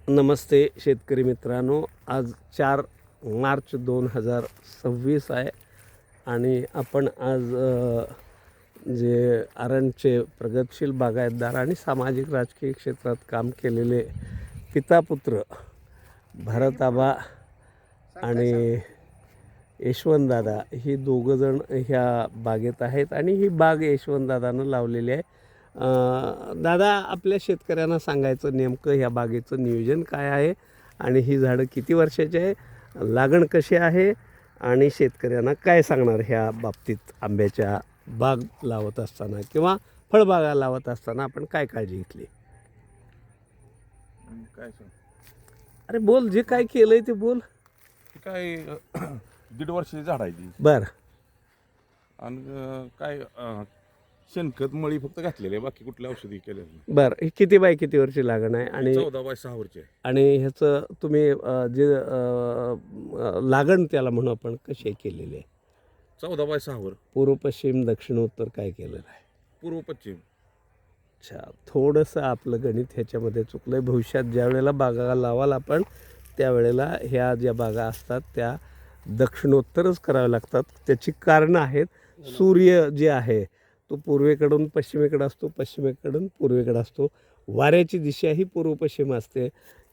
नमस्ते शेतकरी मित्रांनो, आज 4 मार्च 2026 आहे आणि आपण आज जे आरणचे प्रगतशील बागायतदार आणि सामाजिक राजकीय क्षेत्रात काम केलेले पितापुत्र भारताबा आणि यशवंतदादा ही दोघंजण ह्या बागेत आहेत आणि ही बाग यशवंतदादानं लावलेली आहे. दादा, आपल्या शेतकऱ्यांना सांगायचं नेमकं ह्या बागेचं नियोजन काय आहे आणि ही झाडं किती वर्षाची आहे, लागण कशी आहे आणि शेतकऱ्यांना काय सांगणार ह्या बाबतीत. आंब्याच्या बाग लावत असताना किंवा फळबागा लावत असताना आपण काय काळजी घेतली? काय सांग अरे बोल, जे काय केलंय ते बोल. काय 1.5 वर्षाची झाड आहे ती. बरं आणि काय शेणखत मळी फक्त घातलेली आहे, बाकी कुठल्या औषधी केलेली नाही. बरं, ही किती बाय किती वर्षी लागण आहे आणि 14 बाय 6 वर्षे आहे. आणि ह्याचं तुम्ही जे लागण त्याला म्हणू आपण कशी केलेली आहे? 14 बाय 6 वर पूर्व पश्चिम दक्षिण उत्तर काय केलेलं आहे? पूर्व पश्चिम. अच्छा, थोडंसं आपलं गणित ह्याच्यामध्ये चुकलं आहे. भविष्यात ज्या वेळेला बागा लावाल आपण त्यावेळेला ह्या ज्या बागा असतात त्या दक्षिणोत्तरच कराव्या लागतात. त्याची कारणं आहेत. सूर्य जे आहे तो पूर्वेकडून पश्चिमेकडे असतो, पश्चिमेकडून पूर्वेकडे असतो. वाऱ्याची दिशा ही पूर्व पश्चिम असते.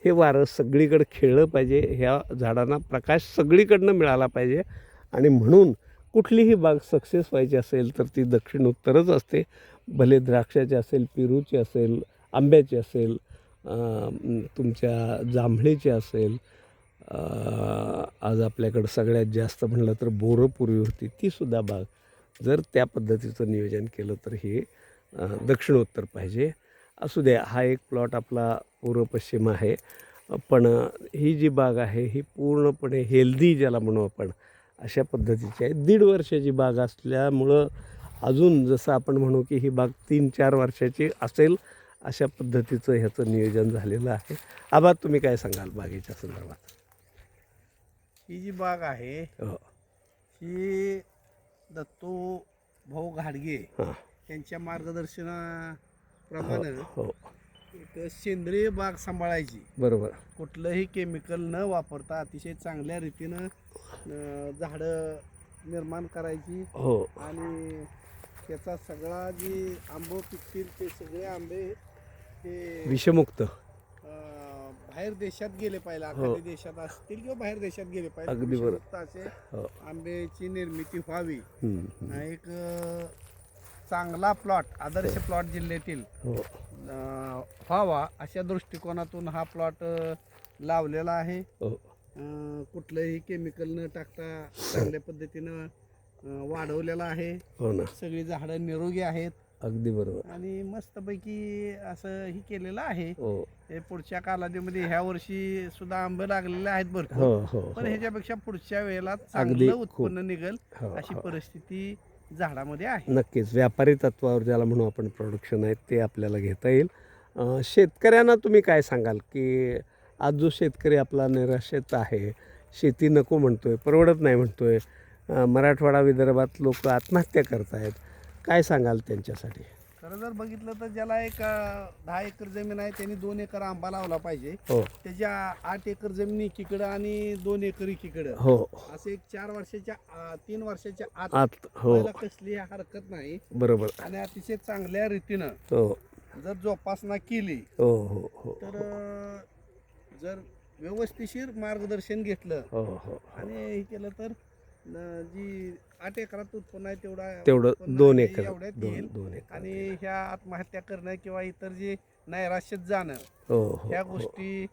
हे वारं सगळीकडे खेळलं पाहिजे, ह्या झाडांना प्रकाश सगळीकडनं मिळाला पाहिजे आणि म्हणून कुठलीही बाग सक्सेस व्हायची असेल तर ती दक्षिण उत्तरच असते. भले द्राक्षाची असेल, पेरूची असेल, आंब्याची असेल, तुमच्या जांभळीची असेल, आज आपल्याकडं सगळ्यात जास्त म्हणलं तर बोरं पूर्वी होती, तीसुद्धा बाग जर त्या पद्धतीचं नियोजन केलं तर हे दक्षिणोत्तर पाहिजे. असू द्या, हा एक प्लॉट आपला पूर्व पश्चिम आहे, पण ही जी बाग आहे ही पूर्णपणे हेल्दी ज्याला म्हणू आपण अशा पद्धतीची आहे. 1.5 वर्षाची बाग असल्यामुळं अजून जसं आपण म्हणू की ही बाग 3-4 वर्षाची असेल अशा पद्धतीचं ह्याचं नियोजन झालेलं आहे. आबा, तुम्ही काय सांगाल बागेच्या संदर्भात? ही जी बाग आहे हो ही दत्तू भाऊ घाडगे हां यांच्या मार्गदर्शनाप्रमाणे हो एक सेंद्रिय बाग सांभाळायची, बरोबर. कुठलंही केमिकल न वापरता अतिशय चांगल्या रीतीनं झाडं निर्माण करायची हो आणि त्याचा सगळा जी आंबे पिकतील ते सगळे आंबे हे विषमुक्त. बाहेर देशात गेले पाहिजे, हो. एखाद्या देशात असतील किंवा बाहेर देशात गेले पाहिजे, अगदी बरोबर. विषमुक्त असे हो आंब्याची निर्मिती व्हावी. हम्म. एक चांगला प्लॉट, आदर्श प्लॉट जिल्ह्यातील हो व्हावा अशा दृष्टिकोनातून हा प्लॉट लावलेला आहे. हो कुठलंही केमिकल न टाकता चांगल्या पद्धतीनं वाढवलेला आहे. हो ना, सगळी झाडं निरोगी आहेत अगदी बरोबर. आणि मस्तपैकी असं ही केलेलं आहे. हो हे पुढच्या कालावधीमध्ये ह्या वर्षी सुद्धा आंबे लागलेले आहेत हो भरपूर, हो पण हो ह्याच्यापेक्षा पुढच्या वेळेला अगदी चांगलं खूप. उत्पन्न निघेल हो, अशी हो. परिस्थिती झाडामध्ये आहे. नक्कीच व्यापारी तत्वावर ज्याला म्हणू आपण प्रोडक्शन आहे ते आपल्याला घेता येईल. शेतकऱ्यांना तुम्ही काय सांगाल की आज जो शेतकरी आपला निराशेत आहे, शेती नको म्हणतोय, परवडत नाही म्हणतोय, मराठवाडा विदर्भात लोक आत्महत्या करत आहेत, काय सांगाल त्यांच्यासाठी? खरं जर बघितलं तर ज्याला एक 10 एकर जमीन आहे त्यांनी 2 एकर आंबा लावला पाहिजे. हो त्याच्या 8 एकर जमीन एकीकडं आणि 2 एकर एकीकडं हो असं एक 4 वर्षाच्या 3 वर्षाच्या आत आत हो व्हायला कसली हरकत नाही बरोबर. आणि अतिशय चांगल्या रीतीनं हो जर जोपासना केली हो हो हो तर जर व्यवस्थिशीर मार्गदर्शन घेतलं हो हो आणि हे केलं तर जी 8 एकरात उत्पन्न आहे तेवढं उत्पन्न 2 आहे एकर एवढ्यात 2 येईल. 2 एकर आणि ह्या आत्महत्या करणं किंवा इतर जे नैराश्यात जाणं हो हो ह्या हो गोष्टी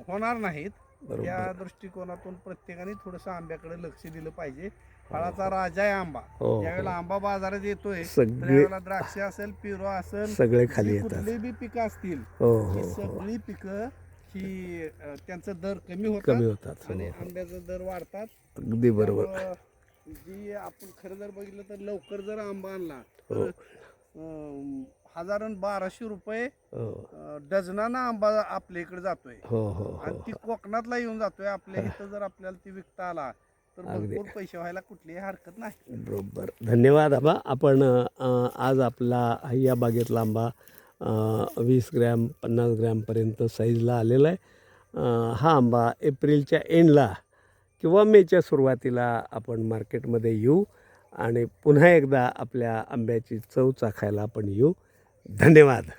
होणार नाहीत. बरोबर. त्या दृष्टिकोनातून प्रत्येकाने थोडंसं आंब्याकडे लक्ष दिलं पाहिजे. फळाचा राजा आहे आंबा. हो, ज्यावेळेला हो. आंबा बाजारात येतोय सगळे त्यावेळेला द्राक्ष असेल, पेरू असेल, सगळे खाली जी येतात. कुठली बी पिकं असतील हो ही हो हो सगळी पिकं ही त्यांचा दर कमी कमी होतात होतात. हो आणि हो आंब्याचा दर वाढतात. अगदी बरोबर. त्यामुळं जी आपण खरं जर बघितलं तर लवकर जर आंबा आणला हो तर 1000-1200 रुपये हो डझनानं आंबा आपल्या इकडे जातोय हो हो आणि ती कोकणातला येऊन जातोय. आपल्या इथं जर आपल्याला ती विकता आला तर अगदी. भरपूर पैसे व्हायला कुठलीही हरकत नाही. बरोबर. धन्यवाद आबा. आपण आज आपला या बागेतला आंबा 20 ग्रॅम 50 ग्रॅमपर्यंत साईजला आलेला आहे. हा आंबा एप्रिलच्या एंडला किंवा मेच्या सुरुवातीला आपण मार्केटमध्ये येऊ आणि पुन्हा एकदा आपल्या आंब्याची चव चाखायला आपण येऊ. धन्यवाद.